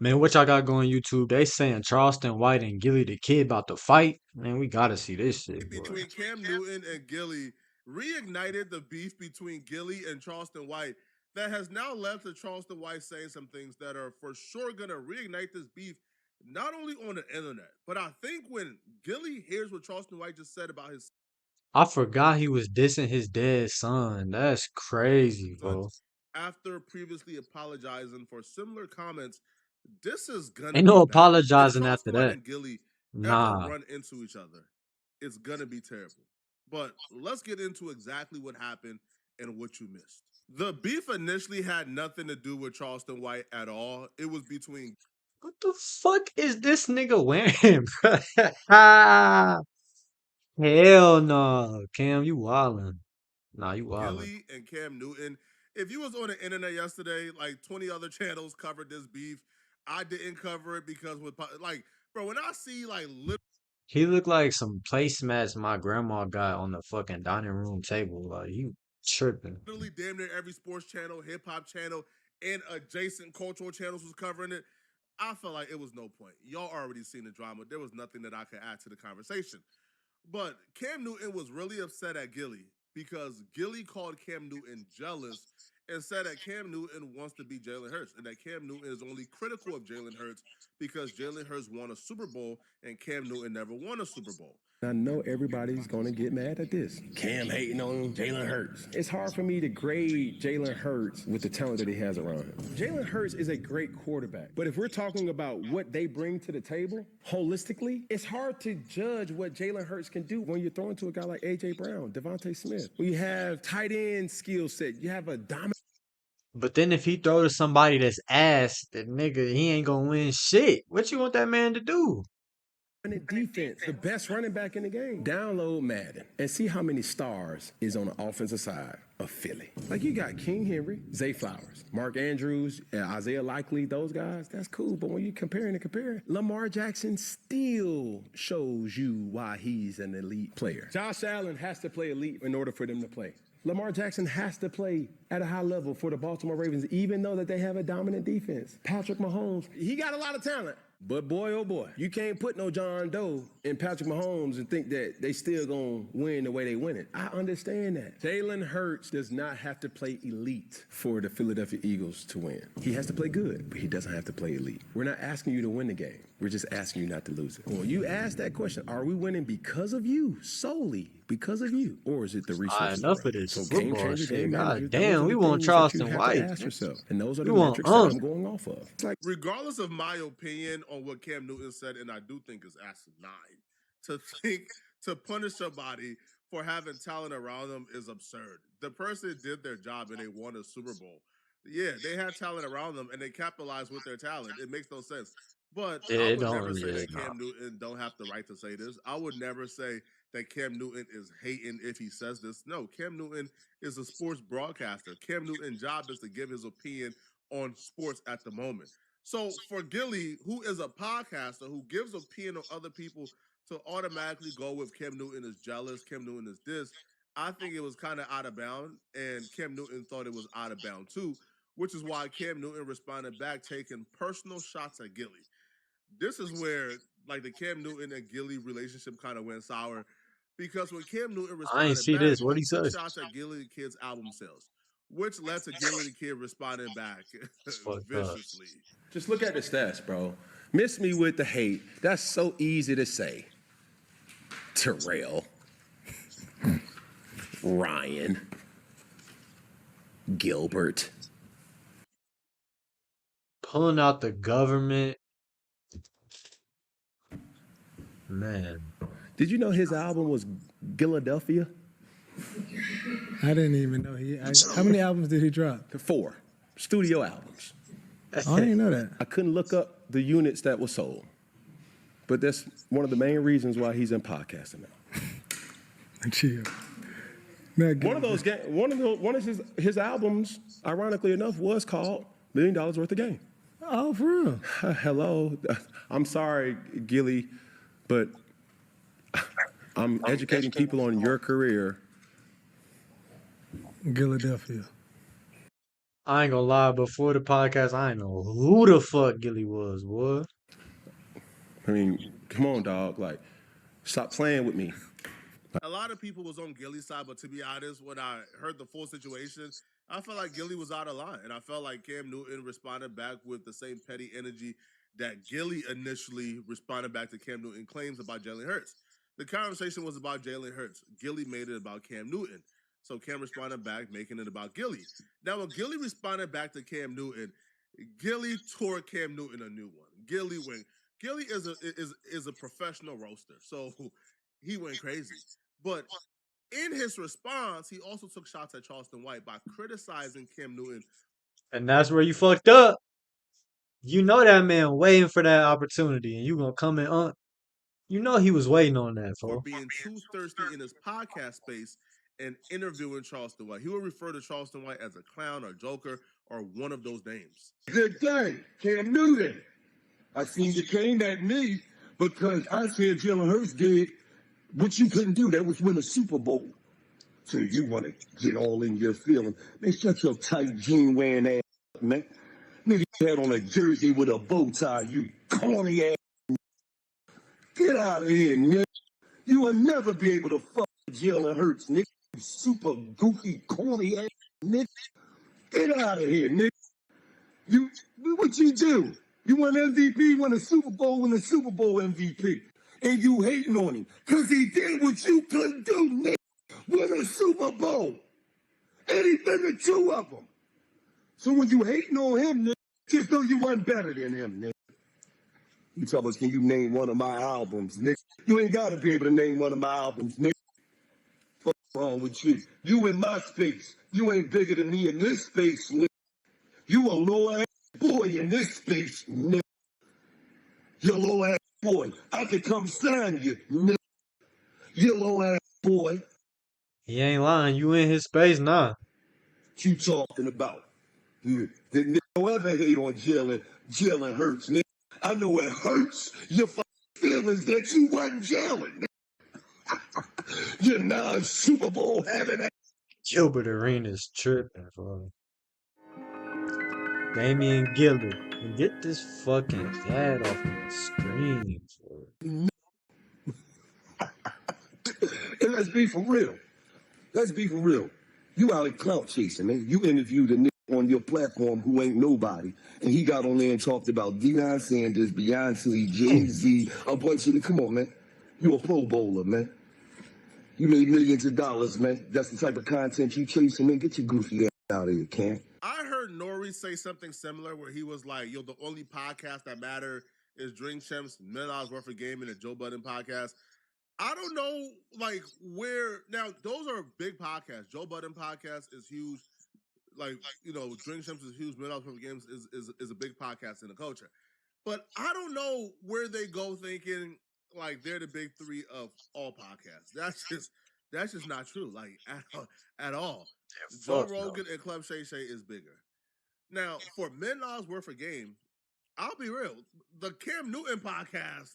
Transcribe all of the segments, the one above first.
Man, what y'all got going YouTube? They saying Charleston White and Gillie the Kid about to fight. Man, we gotta see this shit, boy. Between Cam Newton and Gillie reignited the beef between Gillie and Charleston White that has now led to Charleston White saying some things that are for sure gonna reignite this beef, not only on the internet, but I think when Gillie hears what Charleston White just said about his I forgot he was dissing his dead son. That's crazy, son bro. after previously apologizing for similar comments, this is gonna Ain't be no bad. If apologizing after Charleston White that. and Gillie ever Nah. run into each other, it's gonna be terrible. But let's get into exactly what happened and what you missed. The beef initially had nothing to do with Charleston White at all. It was between What the fuck is this nigga wearing, bro? Hell no. Cam, you wildin'. Nah, you wildin'. Gillie and Cam Newton. If you was on the internet yesterday, like 20 other channels covered this beef. I didn't cover it because with like, bro, when I see like He looked like some placemats my grandma got on the fucking dining room table. Like, you tripping. literally damn near every sports channel, hip hop channel, and adjacent cultural channels was covering it. I felt like it was no point. Y'all already seen the drama. There was nothing that I could add to the conversation. But Cam Newton was really upset at Gillie because Gillie called Cam Newton jealous and said that Cam Newton wants to be Jalen Hurts and that Cam Newton is only critical of Jalen Hurts because Jalen Hurts won a Super Bowl and Cam Newton never won a Super Bowl. I know everybody's going to get mad at this. Cam hating on Jalen Hurts. It's hard for me to grade Jalen Hurts with the talent that he has around him. Jalen Hurts is a great quarterback. But if we're talking about what they bring to the table holistically, it's hard to judge what Jalen Hurts can do when you're throwing to a guy like A.J. Brown, Devontae Smith. When you have tight end skill set, you have a dominant But then if he throw to somebody that's ass, that nigga, he ain't gonna win shit. What you want that man to do? defense, the best running back in the game. Download Madden and see how many stars is on the offensive side of Philly. Like you got King Henry, Zay Flowers, Mark Andrews, Isaiah Likely, those guys, that's cool. But when you're comparing, Lamar Jackson still shows you why he's an elite player. Josh Allen has to play elite in order for them to play. Lamar Jackson has to play at a high level for the Baltimore Ravens, even though that they have a dominant defense. Patrick Mahomes, he got a lot of talent. But boy, oh boy, you can't put no John Doe in Patrick Mahomes and think that they still gonna win the way they win it. I understand that. Jalen Hurts does not have to play elite for the Philadelphia Eagles to win. He has to play good, but he doesn't have to play elite. We're not asking you to win the game. We're just asking you not to lose it. When you ask that question, are we winning because of you, solely because of you? Or is it the resources? Enough of this So game football changer, shit. game manager, God damn, we those are the want things that you Charleston have White. to ask yourself. And those are We the want metrics that I'm going off of. It's like, regardless of my opinion on what Cam Newton said, and I do think is asinine to think to punish somebody for having talent around them is absurd. The person did their job and they won a Super Bowl. Yeah, they had talent around them and they capitalized with their talent. It makes no sense. But Yeah, I it would don't. never say Yeah, that nah. Cam Newton don't have the right to say this. I would never say that Cam Newton is hating if he says this. No, Cam Newton is a sports broadcaster. Cam Newton's job is to give his opinion on sports at the moment. So for Gillie, who is a podcaster who gives opinion on other people, to automatically go with Cam Newton is jealous, Cam Newton is this, I think it was kind of out of bound, and Cam Newton thought it was out of bound too, which is why Cam Newton responded back, taking personal shots at Gillie. This is where like the Cam Newton and Gillie relationship kind of went sour because when Cam Newton I ain't responded see back, this. What'd he he took say? shots at Gillie the Kid's album sales, which led to Gillie the Kid responding back It's fucked up. viciously. just look at the stats, bro. Miss me with the hate. That's so easy to say. Terrell, Ryan, Gilbert. Pulling out the government. Man. Did you know his album was Philadelphia? I didn't even know how many albums did he drop? 4 studio albums. Oh, I didn't know that. I couldn't look up the units that were sold, but that's one of the main reasons why he's in podcasting now. Chill. One of his albums, ironically enough, was called $1 Million Worth of Game. Oh, for real? Hello, I'm sorry, Gillie, but I'm educating people on your career. Philadelphia. I ain't gonna lie, before the podcast, I ain't know who the fuck Gillie was, boy. I mean, come on, dog. Like, stop playing with me. A lot of people was on Gillie's side, but to be honest, when I heard the full situation, I felt like Gillie was out of line, and I felt like Cam Newton responded back with the same petty energy that Gillie initially responded back to Cam Newton claims about Jalen Hurts. The conversation was about Jalen Hurts. Gillie made it about Cam Newton. So Cam responded back, making it about Gillie. Now, when Gillie responded back to Cam Newton, Gillie tore Cam Newton a new one. Gillie went. Gillie is a professional roaster, so he went crazy. But in his response, he also took shots at Charleston White by criticizing Cam Newton And that's where you fucked up. You know that man waiting for that opportunity, and you gonna come in on. You know he was waiting on that, for fool. being too thirsty in his podcast space and interviewing Charleston White. He would refer to Charleston White as a clown or joker or one of those names. Good thing, Cam Newton. I seen you came at me because I said Jalen Hurts did what you couldn't do. That was win a Super Bowl. So you want to get all in your feelings. Man, shut your tight jean wearing ass up, man. Nigga had on a jersey with a bow tie, you corny ass. Get out of here, nigga. You will never be able to fuck with Jalen Hurts, nigga. You super goofy, corny ass, nigga. Get out of here, nigga. You, what you do? You won MVP, won a Super Bowl, won a Super Bowl MVP. And you hating on him. Because he did what you couldn't do, nigga. Won a Super Bowl. And he been to two of them. So when you hating on him, nigga, just know you wasn't better than him, nigga. You tell us, can you name one of my albums, nigga? You ain't got to be able to name one of my albums, nigga. What's wrong with you? You in my space. You ain't bigger than me in this space, nigga. You a low-ass boy in this space, nigga. You low-ass boy. I could come sign you, nigga. You low-ass boy. He ain't lying. You in his space now. What you talking about? The nigga don't ever hate on Jalen Hurts, nigga. I know it hurts your feelings that you wasn't Jalen, nigga. You're now a Super Bowl having ass. Gilbert Arenas tripping, bro. Damian Gillie. And get this fucking ad off my screen, bro. And let's be for real. Let's be for real. You out of clout chasing, man. You interviewed a nigga on your platform who ain't nobody, and he got on there and talked about Deion Sanders, Beyonce, Jay-Z, a bunch of the. Come on, man. You a Pro Bowler, man. You made millions of dollars, man. That's the type of content you chasing, man. Get your goofy ass out of here, Cam. I heard Nori say something similar where he was like, yo, the only podcast that matter is Drink Champs, $1 worth of game, and the Joe Budden podcast. I don't know, like, where now those are big podcasts. Joe Budden podcast is huge. Like, Drink Champs is huge. $1 worth of games is a big podcast in the culture. But I don't know where they go thinking like they're the big three of all podcasts. That's just not true. Like at all. Joe Rogan and Club Shay Shay is bigger. Now, for $1 worth of game, I'll be real. The Cam Newton podcast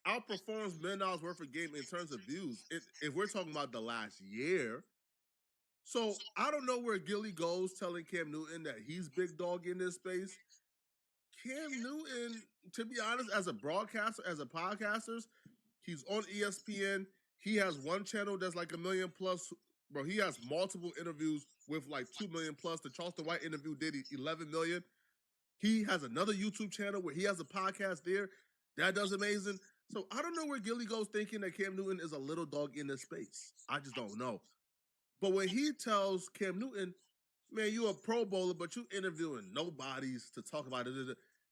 outperforms $1 worth of game in terms of views. If we're talking about the last year. So I don't know where Gillie goes telling Cam Newton that he's big dog in this space. Cam Newton, to be honest, as a broadcaster, as a podcaster, he's on ESPN. He has one channel that's like 1 million plus. Bro, he has multiple interviews with like 2 million plus. The Charleston White interview did 11 million. He has another YouTube channel where he has a podcast there. That does amazing. So I don't know where Gillie goes thinking that Cam Newton is a little dog in this space. I just don't know. But when he tells Cam Newton, man, you a Pro Bowler, but you interviewing nobodies to talk about it.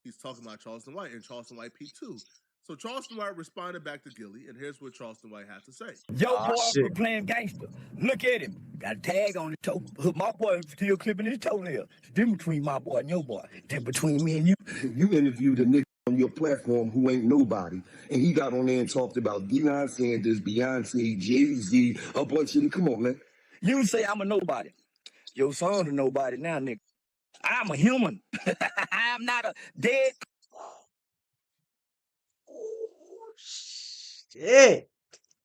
He's talking about Charleston White, and Charleston White P2. So Charleston White responded back to Gillie, and here's what Charleston White had to say. Yo, boy, for playing gangster. Look at him. Got a tag on his toe. My boy still clipping his toenail. It's different between my boy and your boy. It's between me and you. You interviewed a nigga on your platform who ain't nobody, and he got on there and talked about Deion Sanders, Beyonce, Jay-Z, a bunch of them. Come on, man. You say I'm a nobody. Your son's a nobody now, nigga. I'm a human. I'm not a dead. Shit.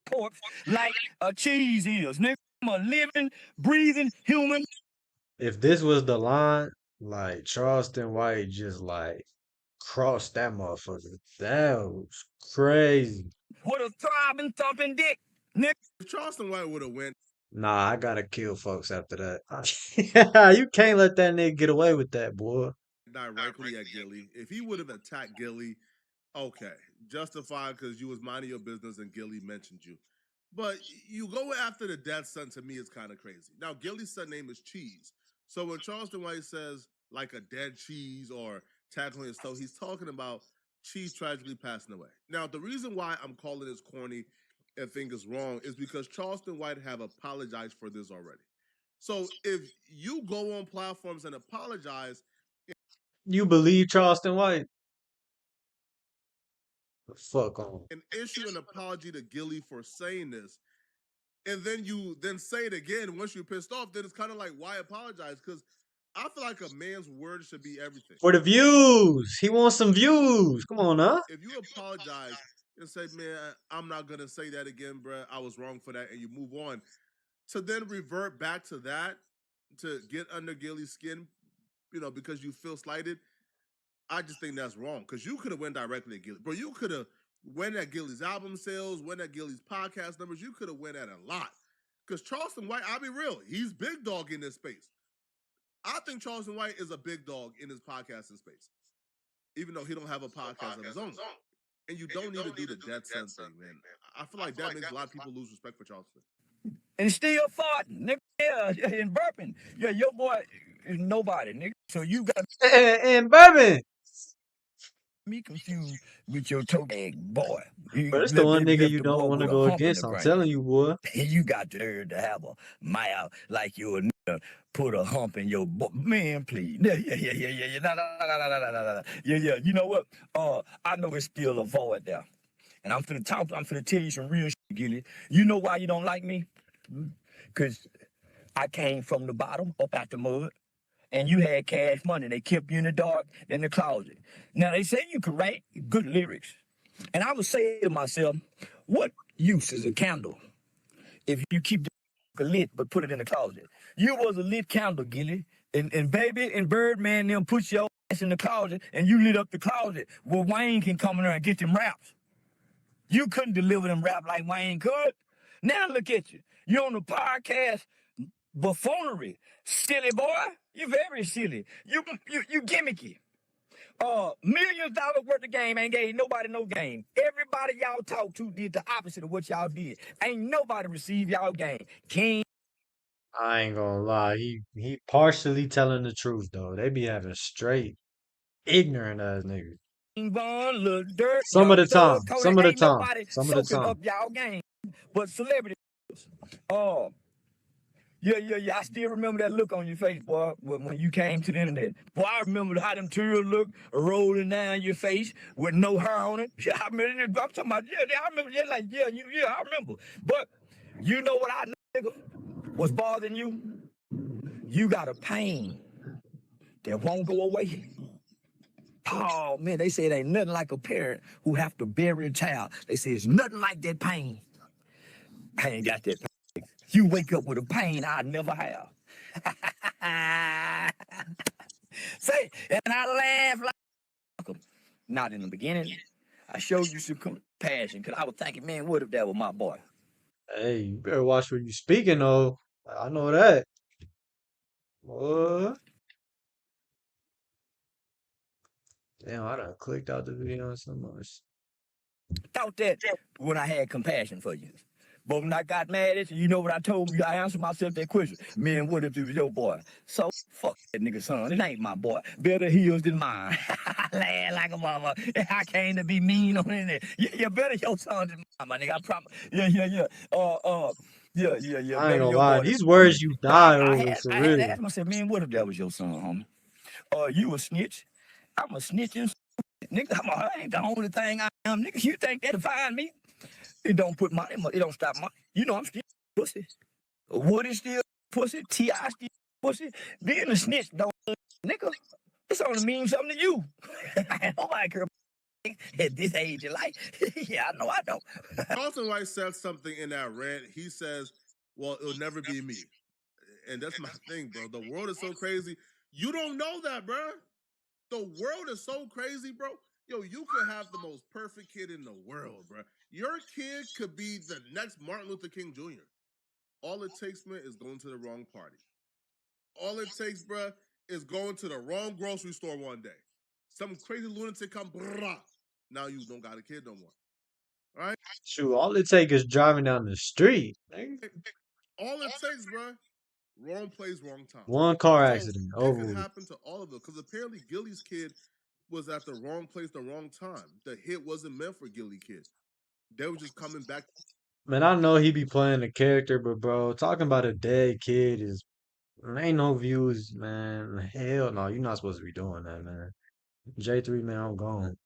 Corpse like a cheese is, nigga. I'm a living, breathing human. If this was the line, like Charleston White just like crossed that motherfucker. That was crazy. What a throbbing, thumping dick, nigga. If Charleston White would have went Nah, I gotta kill folks after that. You can't let that nigga get away with that, boy. directly at Gillie, if he would have attacked Gillie, okay, justified because you was minding your business and Gillie mentioned you. But you go after the dead son, to me is kind of crazy. Now, Gillie's son name is Cheese. So when Charleston White says like a dead cheese or tackling his toe, he's talking about Cheese tragically passing away. Now, the reason why I'm calling this corny and think it's wrong is because Charleston White have apologized for this already. So if you go on platforms and apologize, You believe Charleston White? The fuck on. and issue an apology to Gillie for saying this, and then you then say it again once you're pissed off, then it's kind of like, why apologize? Because I feel like a man's word should be everything. For the views. He wants some views. Come on, huh? If you apologize and say, man, I'm not gonna say that again, bruh, I was wrong for that, and you move on, to then revert back to that, to get under Gillie's skin, because you feel slighted, I just think that's wrong. Because you could have went directly at Gillie. Bro, you could have went at Gillie's album sales, went at Gillie's podcast numbers. You could have went at a lot. Because Charleston White, I'll be real, he's big dog in this space. I think Charleston White is a big dog in his podcasting space, even though he don't have a podcast of his own. And you don't need to do the dead son thing, man. I feel like that makes a lot of people lose respect for Charleston. And still farting, nigga. Yeah, and burping. Yeah, your boy is nobody, nigga. So you got And Bourbon. me confused with your toe egg boy. You But it's the one nigga left you the don't boy want to with a go hump in against. the I'm ground. telling you, boy. And you got the nerve to have a mouth like you a nigga put a hump in your man, please. Yeah. Nah. Yeah. You know what? I know it's still a void there. And I'm finna tell you some real shit, Gillie. You know why you don't like me? Because I came from the bottom up out the mud. And you had cash money. They kept you in the dark, in the closet. Now, they say you could write good lyrics. And I would say to myself, what use is a candle if you keep the lit but put it in the closet? You was a lit candle, Gillie. And Baby and Birdman them put your ass in the closet and you lit up the closet where Wayne can come in there and get them raps. You couldn't deliver them rap like Wayne could. Now look at you. You're on the podcast buffoonery. Silly boy. You very silly. You gimmicky. $millions worth of game ain't gave nobody no game. Everybody y'all talk to did the opposite of what y'all did. Ain't nobody received y'all game. King I ain't gonna lie. He partially telling the truth though. They be having straight ignorant ass niggas. Von, Lil Dirt, Some of Young the time. Thug, Cody, Some of the ain't time. nobody Some of the soaking time. up y'all game. But celebrities. Yeah. I still remember that look on your face, boy, when you came to the internet. Boy, I remember how them tears look rolling down your face with no hair on it. Yeah, I remember. I'm talking about, I remember. I remember. But you know what I know, nigga, what's bothering you? You got a pain that won't go away. Oh, man, they say it ain't nothing like a parent who have to bury a child. They say it's nothing like that pain. I ain't got that pain. You wake up with a pain I never have. Say, and I laugh like not in the beginning. I showed you some compassion because I was thinking, man, what if that was my boy? Hey, you better watch what you speaking though. I know that. What? Damn, I done clicked out the video so much. Thought that when I had compassion for you. But when I got mad at you, you know what I told you? I answered myself that question. Man, what if it was your boy? So, fuck that nigga son. It ain't my boy. Better heels than mine. Laugh like a mama. I came to be mean on it. Yeah, better your son than mine, my nigga. I promise. Yeah. Yeah. I ain't Better gonna your lie. boy than These mine. words you die I over had for to real. ask myself, man, what if that was your son, homie? You a snitch. I'm a snitch and nigga, I ain't the only thing I am. Nigga, you think that define me? It don't put my, it don't stop my, I'm still pussy. Woody still pussy. T.I. still pussy. Being a snitch don't, nigga, it's only mean something to you. Nobody care about at this age of life. Yeah, I know I don't. Charleston White said something in that rant. He says, well, it'll never be me. And that's my thing, bro. The world is so crazy. You don't know that, bro. The world is so crazy, bro. Yo, you could have the most perfect kid in the world, bro. Your kid could be the next Martin Luther King Jr. All it takes, man, is going to the wrong party. All it takes, bro, is going to the wrong grocery store one day. Some crazy lunatic come, brah. Now you don't got a kid no more. All right? Shoot, all it take is driving down the street. All it takes, bro, wrong place, wrong time. One car So accident, it over could with. happen to all of them because apparently Gillie's kid was at the wrong place, the wrong time. The hit wasn't meant for Gillie kid. They were just coming back. Man, I know he be playing a character, but bro, talking about a dead kid is ain't no views, man. Hell no, you're not supposed to be doing that, man. J3, man, I'm gone.